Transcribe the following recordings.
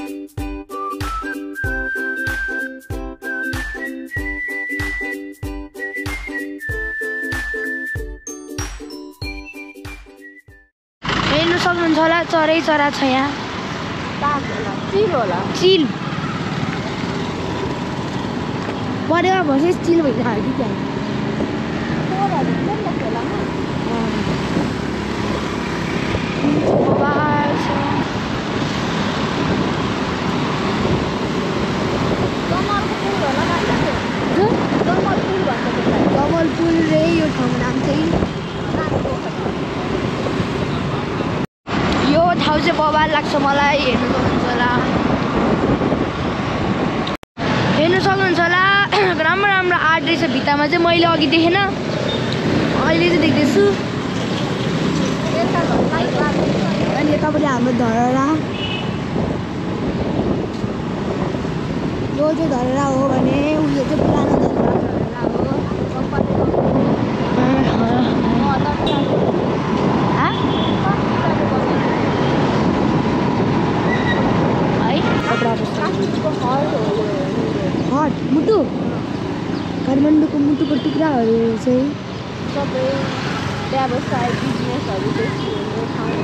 हेर्नु सक्नुहुन्छ होला चरै चरा छ यहाँ चिल होला चिल परेवा भएपछि चिल भइरहेको कि कमल पुल रे यो ठाउँको नाम चाहिँ यो ठाउँ चाहिँ बवाल लाग्छ मलाई हेर्नु सक्नुहुन्छ होला राम्रो राम्रो आर्ट रहेछ भित्तामा चाहिँ मैले अघि देखेन अहिले चाहिँ देख्दैछु अनि यतापट्टि हाम्रो धरहरा यो चाहिँ धरहरा हो भने उयो चाहिँ पुरानो धरहरा हो हट मुटु काठमाडौँको मुटुको टुक्राहरू चाहिँ सबै व्यवसाय बिजनेसहरू बेसी हुने ठाउँ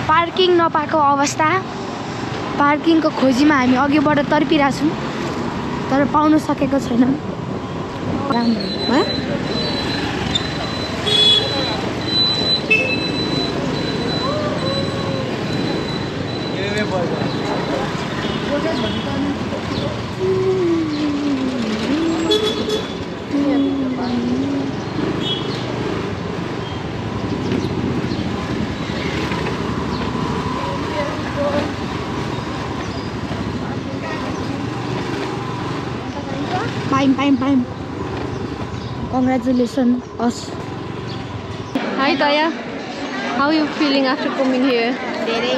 पार्किङ नपाएको अवस्था पार्किङको खोजीमा हामी अघिबाट तर्पिरहेको छौँ तर पाउन सकेको छैनौँ Paim. Congratulations us. Hi Taya. How are you feeling after coming here? धेरै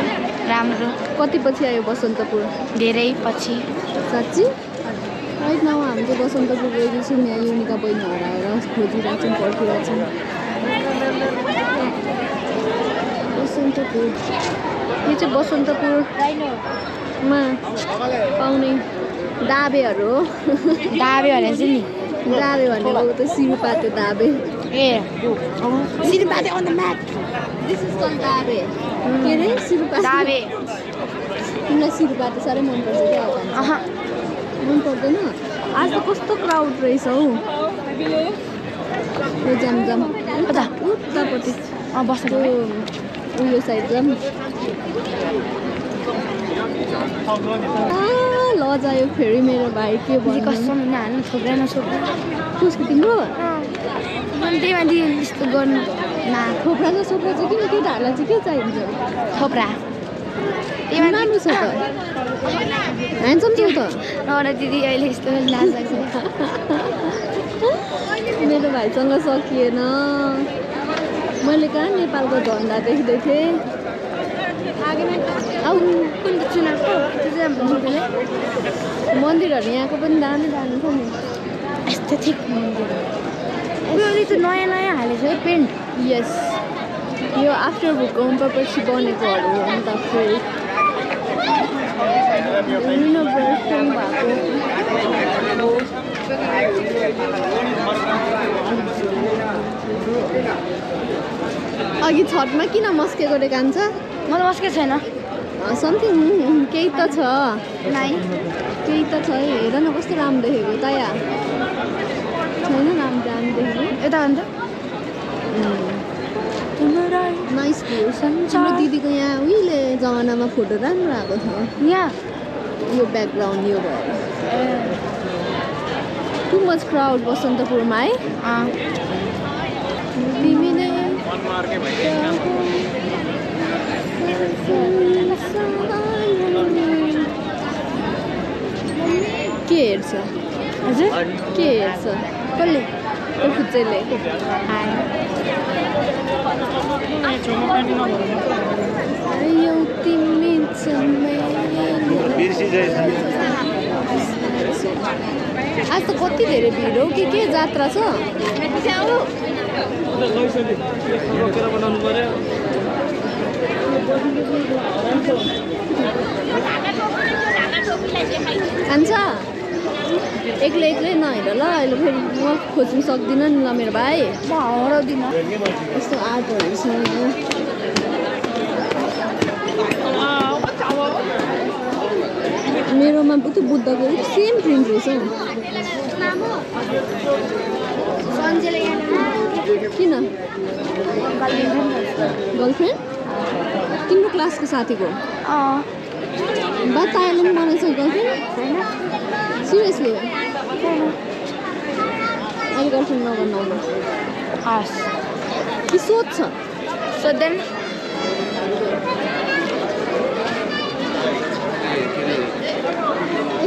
राम्रो. कति पछि आयो बसन्तपुर? धेरै पछि. साच्चै? राइट नाउ हामी चाहिँ बसन्तपुर गइरहेछौँ यहाँ युनिका बहिनी हराएर खोजिरहेछौँ पर्खिरहेछौँ. बसन्तपुर. यो चाहिँ बसन्तपुरमा पाउने दाबेहरू हो. दाबे भने चाहिँ नि दाबे भनेको त सिरुपाते दाबे. सिरुपाते on the mat. This is called दाबे. के रे सिरुपाते? दाबे. तिमीलाई सिरुपाते साह्रै मनपर्छ क्या अब? मन पर्दैन? आज त कस्तो क्राउड रहेछ हौ. यो जाम उतापट्टि बस्नु उयो साइड जाम. लजायो फेरि मेरो भाइ के भन्नु कस्तो हाल्नु थोप्रेन सोप्रा कसको तिम्रो त्यही माथि यस्तो गर्नु थोप्रा र सोप्रा चाहिँ किन केटाहरूलाई चाहिँ के चाहिन्छ थोप्रा राम्रो छ त ह्यान्डसम छ त नभए दिदी अहिले यस्तो लाज लाग्छ मेरो भाइसँग सकिएन मैले कहाँ नेपालको झन्डा देख्दै थिएँ मन्दिरहरू यहाँको पनि दामी छ नि यस्तो ठिक मन्दिर त नयाँ हालेको छ पेन्ट यस यो आफ्टर भूकम्पपछि बनेकोहरू हो नि त फेरि रिनोभेसन भएको अघि छठमा किन मस्केको रे कान्छ मलाई मस्के छैन समथिङ केही त छ नाइ केही त छ हेर न कस्तो राम्रो देखेको तया छैन राम्रो देखेको यता अन्त नाइस भ्यू छ तिम्रो दिदीको यहाँ उहिले जमानामा फोटो राम्रो आएको थियो यहाँ यो ब्याकग्राउन्ड यो भयो टु मच क्राउड बसन्तपुरमा है तिमी नै के हेर्छ हजुर के हेर्छ कसले त्यो खुच्चैले एउटी आज त कति धेरै भिड हो के जात्रा छ खान्छ एक्लै नहेर ल अहिले फेरि म खोज्नु सक्दिनँ नि ल मेरो भाइ म हराउँदिनँ यस्तो आर्टहरू छ मेरोमा त्यो बुद्धको सेम प्रिन्ट रहेछ किन गर्लफ्रेन्ड तिम्रो क्लासको साथीको बा तायाले पनि बनाएछ गर्लफ्रेन्ड सिरियसली अहिले गर्लफ्रेन्ड नगर्नु हस् कि सोध्छ सोध्दैन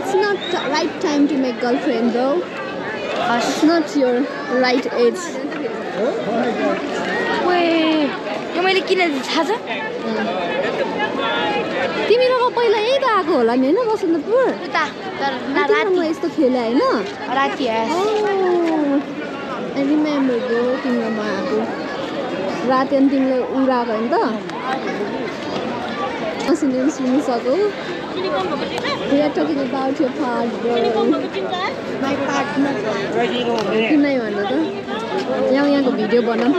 It's not right time to make girlfriend though. It's not your right age. Wait, यो मैले किन थाहा छ तिमी र म पहिला यही त आएको होला नि हैन बसन्तपुर उता तर राति यस्तो खेले हैन राति I remember though तिम्रो म आएको राति अनि तिमीले उडाएको हैन त सुन्नु सक्छौ We are talking about your partner. My partner. किनै भन्नु त यहाँको भिडियो बनाऊ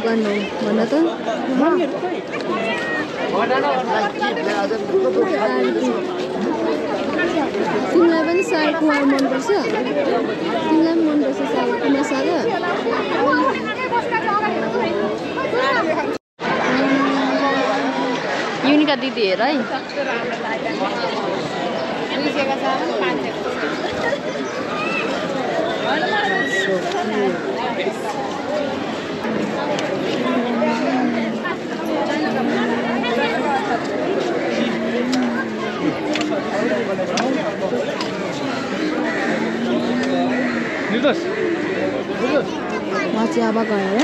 गर्नु भन त तिमीलाई पनि साग कुमार मनपर्छ तिमीलाई पनि मनपर्छ साग कुमार साग युनिका दिदी हेर है चियाबा गरेर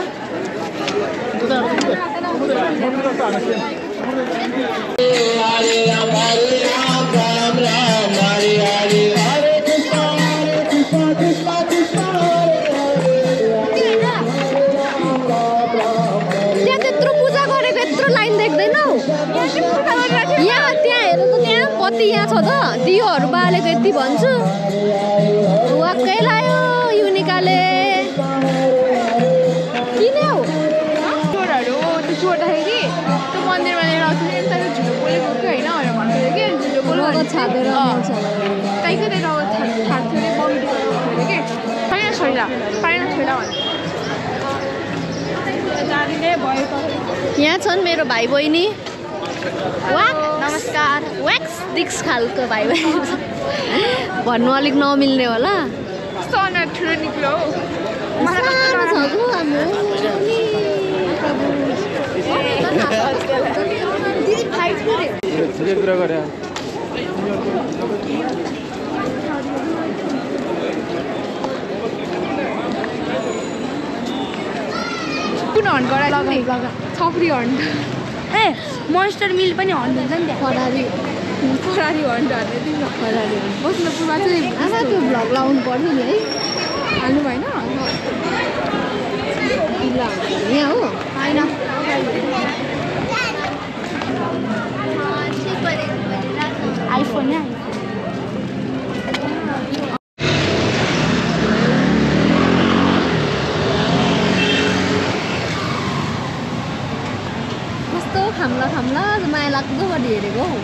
त्यहाँ त्यत्रो पूजा गरेको यत्रो लाइन देख्दैनौ यहाँ त्यहाँ हेर त त्यहाँ कति यहाँ छ त दियोहरू बालेको यति भन्छु वाक्कै लायो युनिकाले किन हौ चोरहरू त्यो चोर्दाखेरि त्यो मन्दिरमा लिएर आउँछ नि तर झुलो बोलेको कि होइन भनेर भन्थ्यो कि झुलो बोल्नु छाडेर कहीँ कतै रगत छाड्थ्यो अरे कमिटी गरेर कि छैन छोइला भन्थ्यो दादीले भयो यहाँ छन् मेरो भाइ बहिनी नमस्कार व्याक्स डिक्स खालको भाइ बहिनी भन्नु अलिक नमिल्ने होला कस्तो अनुहार ठुलो निक्लो हौ कुन हर्न गराएको छफ्री हर्न ए मोन्स्टर मिल पनि हर्न हुन्छ नि त्यहाँ फरारी हर्न हाल्ने तिम्रो फरारी बस्नुपुरमा चाहिँ आमा त्यो भ्लग लाउनु पर्ने नि है हाल्नु भएन यहाँ हो होइन आइफोन यहाँ खाम्ला माया लाग्दो गरी हेरेको हौ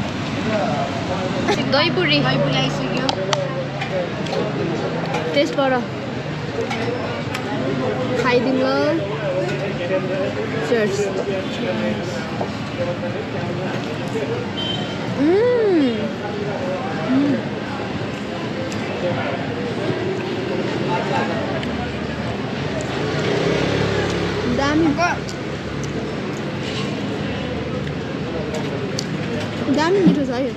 दहीपुरी आइसक्यो त्यसबाट खाइदिउँ ल चर्च दामी मिठो छ यो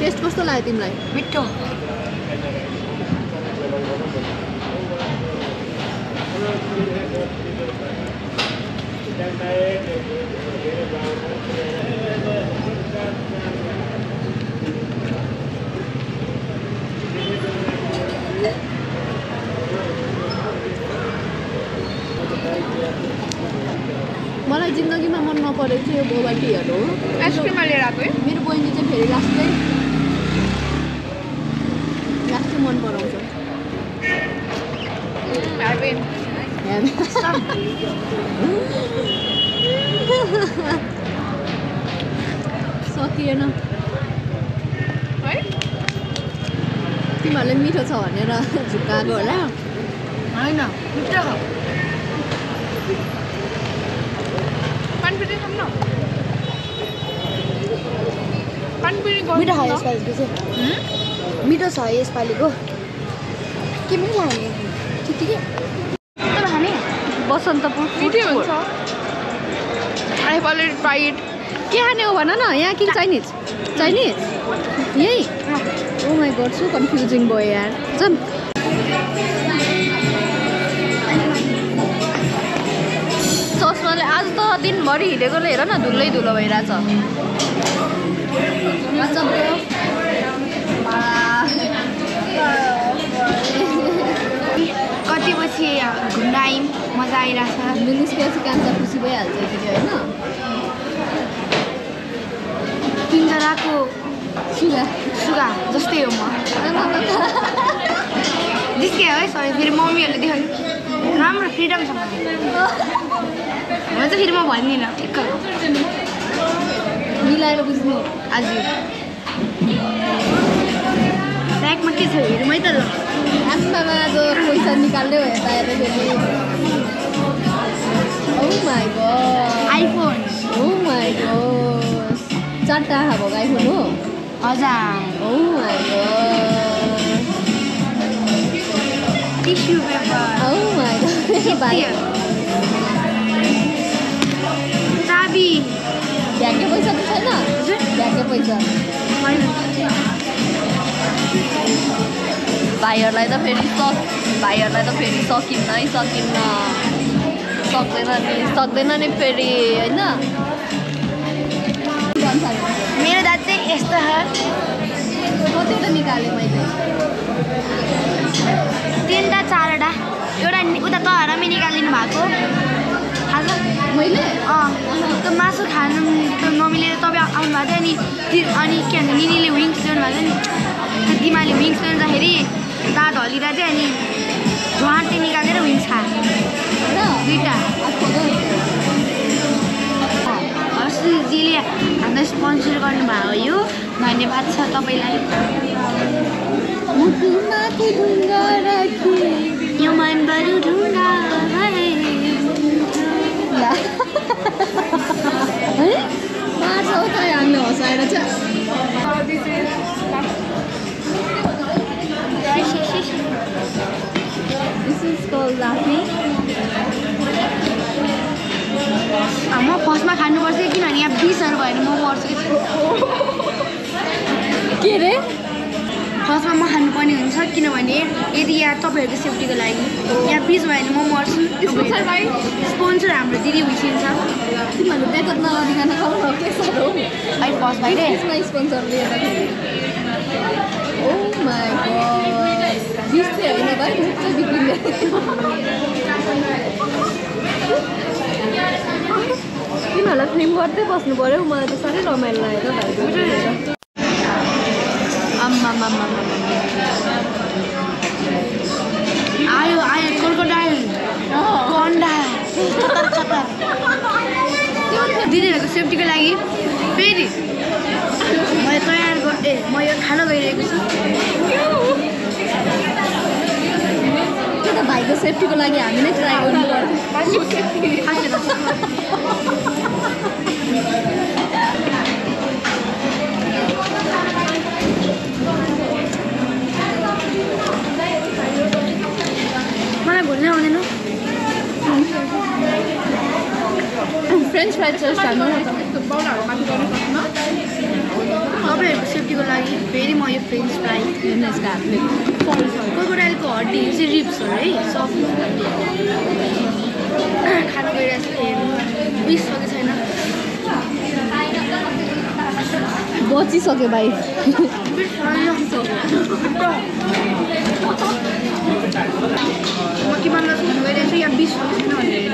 टेस्ट कस्तो लाग्यो तिमीलाई मिठो मलाई जिन्दगीमा मन नपरेको थियो यो बोबा टीहरू आइसक्रिममा लिएर आएको है मेरो बहिनी चाहिँ फेरि लास्टै मन पराउँछ सकिएन है तिमीहरूले मिठो छ भनेर झुक्काएको होला होइन मिठो पानीपुरी खाऊँ न पानीपुरी मिठो छ यसपालिको चाहिँ मिठो छ यसपालिको के पनि लाने ठिकै तर खाने बसन्तपुर मिठै हुन्छ आई हेभ अलरेडी ट्राइड के खाने हो भन न यहाँ कि चाइनिज चाइनिज यही ओ माई गॉड सो कन्फ्युजिङ भयो यार जाम चस्माले आज त दिनभरि हिँडेकोले हेर न धुलै धुलो भइरहेछ कति पछि घुम्न आयौँ मजा आइरहेछ निस्केपछि कान्छा खुसी भइहाल्छ फेरि होइन पिञ्जराको सुगा सुगा जस्तै हो म निस्के है सरी फेरि मम्मीहरूले देखायो राम्रो फ्रिडम छ भने चाहिँ फेरि म भन्दिनँ ठिक्क मिलाएर बुझ्नु हजुर ब्यागमा के छ हेरौँ है त ल आमामा जो पैसा निकाल्दै भयो त हेर फेरि oh my God iPhone oh my God 4टा खाएको आइफोन हो हजुर oh my God tissue paper oh my God चाबी भ्याके पैसा त छैन हजुर भ्याके पैसा भाइहरूलाई त फेरि सकिन्न सक्दैन नि फेरि होइन मेरो दाँत चाहिँ यस्तो छ कतिवटा निकालेँ मैले 3टा 4वटा एउटा उता तहरामै निकालिदिनु भएको थाहा छ मैले त्यो मासु खानु नमिलेर तपाईँ आउनु भएको थियो अनि के भन्छ निनीले विङ्स ल्याउनु भएको थियो नि दिमाले विङ्स ल्याउँदाखेरि दाँत हलिँदा चाहिँ अनि झ्वाँटे निकालेर विङ्स खा 2टा हर्षजीले हामीलाई स्पोन्सर गर्नुभएको हो यो धन्यवाद छ तपाईँलाई यो मन बरु ढुङ्गा मार्छौ त हामीले हँसाएर चाहिँ This is called laughing. म फर्स्टमा खानुपर्छ किनभने यहाँ 20हरू भयो भने म पर्छु के अरे फर्स्टमा म खानुपर्ने हुन्छ किनभने यदि यहाँ तपाईँहरूको सेफ्टीको लागि यहाँ 20 भयो भने म मर्छु स्पोन्सर हाम्रो दिदी भइसकिन्छ तिमीहरू बेकअप नगरिकन खाऊ के साह्रो है फर्स्ट भाइ रे यसमा स्पोन्सर लिँदाखेरि ओ माई गॉड 20 चाहिँ होइन भाइ मुख चाहिँ बिग्रिँदै तिमीहरूलाई फिल्म गर्दै बस्नु पऱ्यो मलाई त साह्रै रमाइलो लाग्यो भाइ आयो क्रोकोडाइल कन्डा दिदीहरूको सेफ्टीको लागि फेरि मैले तयार गरेँ म यो खान गइरहेको छु त्यो त भाइको सेफ्टीको लागि हामी नै ट्राई गर्नु पर्छ मलाई भुल्नै आउँदैन फ्रेन्च फ्राइज चाहिँ खानु तपाईँहरूको सेफ्टीको लागि फेरि म यो फ्रेन्च फ्राई क्रोकोडाइलको हड्डी चाहिँ रिप्सहरू है सफ्ट खानु गइरहेको छु हेर्नु बिससके छैन बचिसक्यो भाइ म के मान्दा खानु गइरहेको छु यहाँ 20 सके छैन भनेर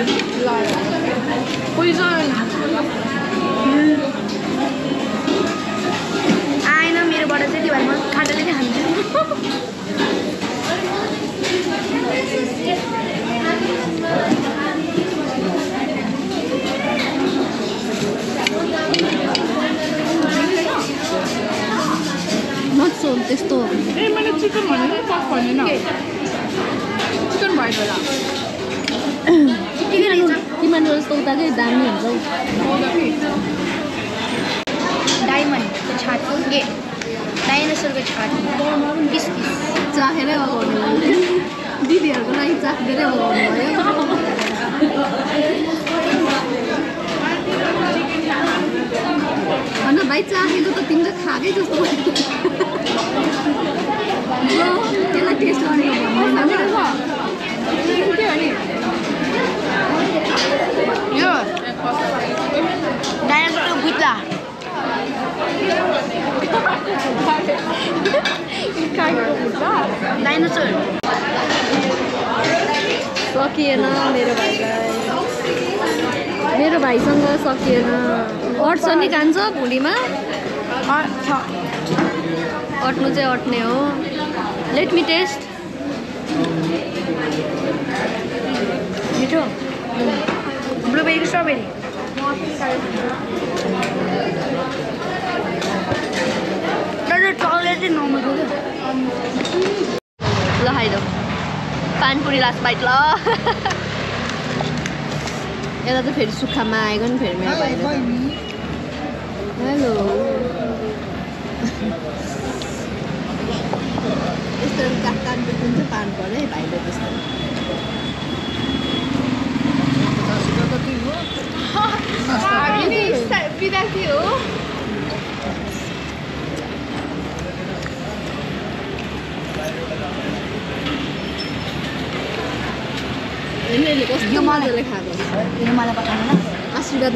आएन मेरोबाट चाहिँ त्यो भएर म खाँदाले नै खान्छु नट्सो त्यस्तो मैले चिकन भनेर पफ भनेन चिकन भयो होला तिमीहरू जस्तो उताकै दामी हुन्छ हौ डायमन्डको छाती ए डाइनोसरको छाती पिस चाखेरै लगाउनु दिदीहरूको लागि चाखेरै लगाउनु भयो होइन भाइ चाखेको त तिमीले खाएकै जस्तो त्यसलाई टेस्ट गरेको भन्नु यो डाइनोसरको बुट्ला डाइनोसर सकिएन मेरो भाइसँग सकिएन अट्छ नि खान्छ भुँडीमा अट्नु चाहिँ अट्ने हो लेट मी टेस्ट मिठो ब्लुबेरी स्ट्रबेरी चकलेट चाहिँ नमिठो ल खाइदेऊ पानपुरी लास्ट बाइट ल यता त फेरि सुक्खामा आएको नि फेरि मेरो भाइ हेलो यस्तो कान कुन चाहिँ पान पऱ्यो है भाइले त्यस्तो विद्यार्थी हो कस्तो मजाले खाएको यो मलाई पठाउनु ल आशीर्वाद